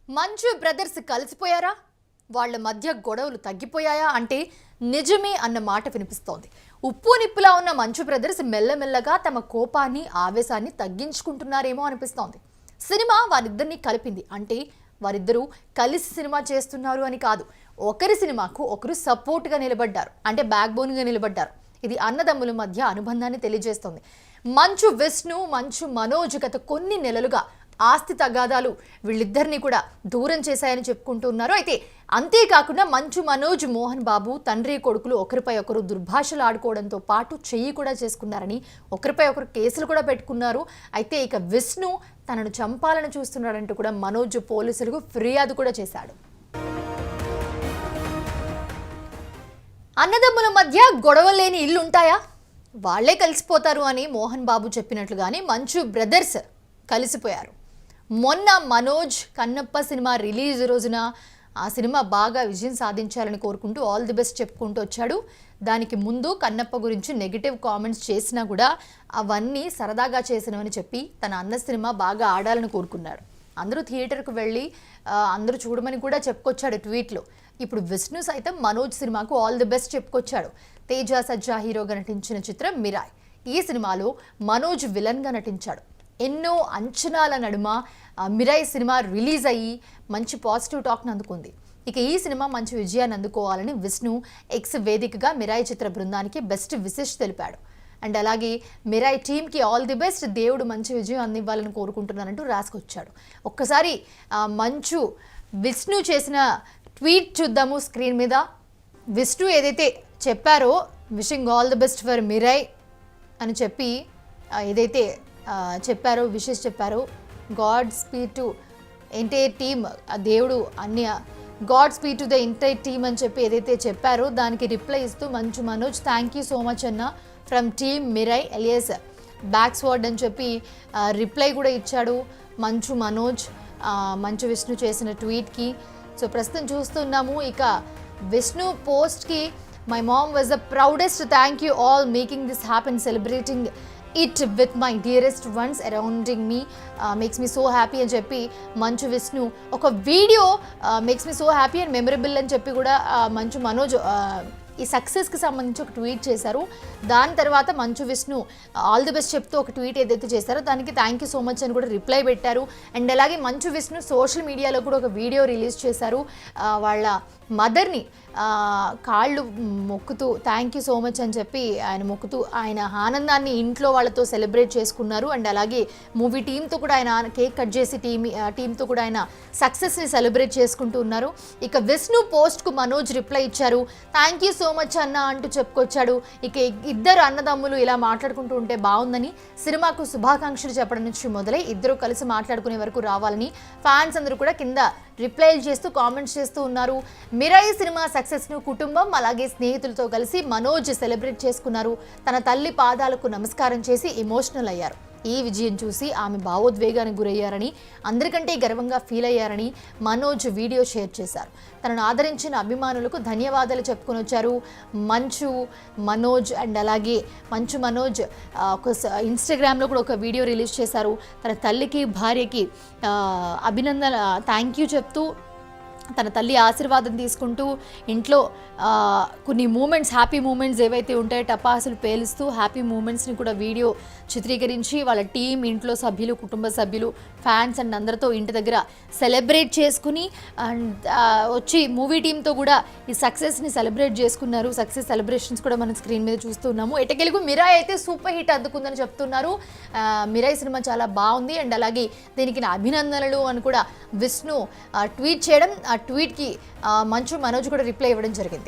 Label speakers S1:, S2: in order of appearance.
S1: మంచు బ్రదర్స్ కలిసిపోయారా? వాళ్ళ మధ్య గొడవలు తగ్గిపోయాయా అంటే నిజమే అన్న మాట వినిపిస్తోంది. ఉప్పు నిప్పులా ఉన్న మంచు బ్రదర్స్ మెల్లమెల్లగా తమ కోపాన్ని ఆవేశాన్ని తగ్గించుకుంటున్నారేమో అనిపిస్తోంది. సినిమా వారిద్దరిని కలిపింది అంటే వారిద్దరూ కలిసి సినిమా చేస్తున్నారు అని కాదు. ఒకరి సినిమాకు ఒకరు సపోర్ట్గా నిలబడ్డారు, అంటే బ్యాక్ బోన్గా నిలబడ్డారు. ఇది అన్నదమ్ముల మధ్య అనుబంధాన్ని తెలియజేస్తోంది. మంచు విష్ణు, మంచు మనోజ్ గత కొన్ని నెలలుగా ఆస్తి తగాదాలు వీళ్ళిద్దరిని కూడా దూరం చేశాయని చెప్పుకుంటూ ఉన్నారు. అయితే అంతేకాకుండా మంచు మనోజ్, మోహన్ బాబు తండ్రి కొడుకులు ఒకరిపై ఒకరు దుర్భాషలు ఆడుకోవడంతో పాటు చెయ్యి కూడా చేసుకున్నారని, ఒకరిపై ఒకరు కేసులు కూడా పెట్టుకున్నారు. అయితే ఇక విష్ణు తనను చంపాలని చూస్తున్నాడంటూ కూడా మనోజ్ పోలీసులకు ఫిర్యాదు కూడా చేశాడు. అన్నదమ్ముల మధ్య గొడవలు లేని ఇల్లు ఉంటాయా? వాళ్లే కలిసిపోతారు అని మోహన్ బాబు చెప్పినట్లుగానే మంచు బ్రదర్స్ కలిసిపోయారు. మొన్న మనోజ్ కన్నప్ప సినిమా రిలీజ్ రోజున ఆ సినిమా బాగా విజయం సాధించాలని కోరుకుంటూ ఆల్ ది బెస్ట్ చెప్పుకుంటూ వచ్చాడు. దానికి ముందు కన్నప్ప గురించి నెగిటివ్ కామెంట్స్ చేసినా కూడా అవన్నీ సరదాగా చేసినవని చెప్పి తన అన్న సినిమా బాగా ఆడాలని కోరుకున్నాడు. అందరూ థియేటర్కు వెళ్ళి అందరూ చూడమని కూడా చెప్పుకొచ్చాడు ట్వీట్లో. ఇప్పుడు విష్ణు సైతం మనోజ్ సినిమాకు ఆల్ ది బెస్ట్ చెప్పుకొచ్చాడు. తేజ సజ్జా హీరోగా నటించిన చిత్రం మిరాయ్. ఈ సినిమాలో మనోజ్ విలన్గా నటించాడు. ఎన్నో అంచనాల నడుమ మిరాయ్ సినిమా రిలీజ్ అయ్యి మంచి పాజిటివ్ టాక్ను అందుకుంది. ఇక ఈ సినిమా మంచి విజయాన్ని అందుకోవాలని విష్ణు ఎక్స్ వేదికగా మిరాయ్ చిత్ర బృందానికి బెస్ట్ విషెస్ తెలిపాడు. అండ్ అలాగే మిరాయ్ టీమ్కి ఆల్ ది బెస్ట్, దేవుడు మంచి విజయం అందివ్వాలని కోరుకుంటున్నానంటూ రాసుకొచ్చాడు. ఒక్కసారి మంచు విష్ణు చేసిన ట్వీట్ చూద్దాము స్క్రీన్ మీద. విష్ణు ఏదైతే చెప్పారో wishing all the best for Mirai అని చెప్పి ఏదైతే చెప్పారో, విషెస్ చెప్పారో, god speed to entire team, దేవుడు అన్ని god speed to the entire team అని చెప్పి ఏదైతే చెప్పారో దానికి రిప్లై ఇస్తూ Manchu Manoj thank you so much అన్న ఫ్రమ్ టీమ్ మిరాయ్ ఎలియస్ బ్యాక్ స్వాడ్ అని చెప్పి రిప్లై కూడా ఇచ్చాడు మంచు మనోజ్ మంచు విష్ణు చేసిన ట్వీట్కి. సో ప్రస్తుతం చూస్తున్నాము ఇక విష్ణు పోస్ట్కి my mom was the proudest, thank you all making this happen, celebrating it with my dearest ones arounding me, makes me so happy అని చెప్పి మంచు విష్ణు ఒక video makes me so happy and memorable అని చెప్పి కూడా మంచు మనోజ్ ఈ సక్సెస్కి సంబంధించి ఒక ట్వీట్ చేశారు. దాని తర్వాత Manchu Vishnu all the best చెప్తూ ఒక ట్వీట్ ఏదైతే చేశారో దానికి థ్యాంక్ యూ సో మచ్ అని కూడా రిప్లై పెట్టారు. అండ్ అలాగే మంచు విష్ణు సోషల్ మీడియాలో కూడా ఒక వీడియో రిలీజ్ చేశారు. వాళ్ళ మదర్ని కాళ్ళు మొక్కుతూ థ్యాంక్ యూ సో మచ్ అని చెప్పి ఆయన మొక్కుతూ ఆయన ఆనందాన్ని ఇంట్లో వాళ్ళతో సెలబ్రేట్ చేసుకున్నారు. అండ్ అలాగే మూవీ టీంతో కూడా ఆయన కేక్ కట్ చేసి టీంతో కూడా ఆయన సక్సెస్ని సెలబ్రేట్ చేసుకుంటూ ఉన్నారు. ఇక విష్ణు పోస్ట్కు మనోజ్ రిప్లై ఇచ్చారు, థ్యాంక్ యూ సో మచ్ అన్న అంటూ చెప్పుకొచ్చాడు. ఇక ఇద్దరు అన్నదమ్ములు ఇలా మాట్లాడుకుంటూ ఉంటే బాగుందని, సినిమాకు శుభాకాంక్షలు చెప్పడం నుంచి మొదలై ఇద్దరు కలిసి మాట్లాడుకునే వరకు రావాలని ఫ్యాన్స్ అందరూ కూడా కింద రిప్లైలు చేస్తూ కామెంట్స్ చేస్తూ ఉన్నారు. మిరాయి సినిమా సక్సెస్ను కుటుంబం అలాగే స్నేహితులతో కలిసి మనోజ్ సెలబ్రేట్ చేసుకున్నారు. తన తల్లి పాదాలకు నమస్కారం చేసి ఎమోషనల్ అయ్యారు. ఈ విజయం చూసి ఆమె భావోద్వేగానికి గురయ్యారని, అందరికంటే గర్వంగా ఫీల్ అయ్యారని మనోజ్ వీడియో షేర్ చేశారు. తనను ఆదరించిన అభిమానులకు ధన్యవాదాలు చెప్పుకొని వచ్చారు మంచు మనోజ్. అండ్ అలాగే మంచు మనోజ్ ఒక ఇన్స్టాగ్రామ్లో కూడా ఒక వీడియో రిలీజ్ చేశారు. తన తల్లికి భార్యకి అభినందన థ్యాంక్ యూ చెప్తూ తన తల్లి ఆశీర్వాదం తీసుకుంటూ ఇంట్లో కొన్ని మూమెంట్స్, హ్యాపీ మూమెంట్స్ ఏవైతే ఉంటాయో టపాసులు పేలుస్తూ హ్యాపీ మూమెంట్స్ని కూడా వీడియో చిత్రీకరించి వాళ్ళ టీం, ఇంట్లో సభ్యులు, కుటుంబ సభ్యులు, ఫ్యాన్స్ అండ్ అందరితో ఇంటి దగ్గర సెలబ్రేట్ చేసుకుని అండ్ వచ్చి మూవీ టీంతో కూడా ఈ సక్సెస్ని సెలబ్రేట్ చేసుకున్నారు. సక్సెస్ సెలబ్రేషన్స్ కూడా మనం స్క్రీన్ మీద చూస్తున్నాము. ఎటకెలుగు మిరాయ్ అయితే సూపర్ హిట్ అందుకుందని చెప్తున్నారు. మిరాయ్ సినిమా చాలా బాగుంది అండ్ అలాగే దీనికి నా అభినందనలు అని కూడా విష్ణు ట్వీట్ చేయడం, ఆ ట్వీట్కి మంచు మనోజ్ కూడా రిప్లై ఇవ్వడం జరిగింది.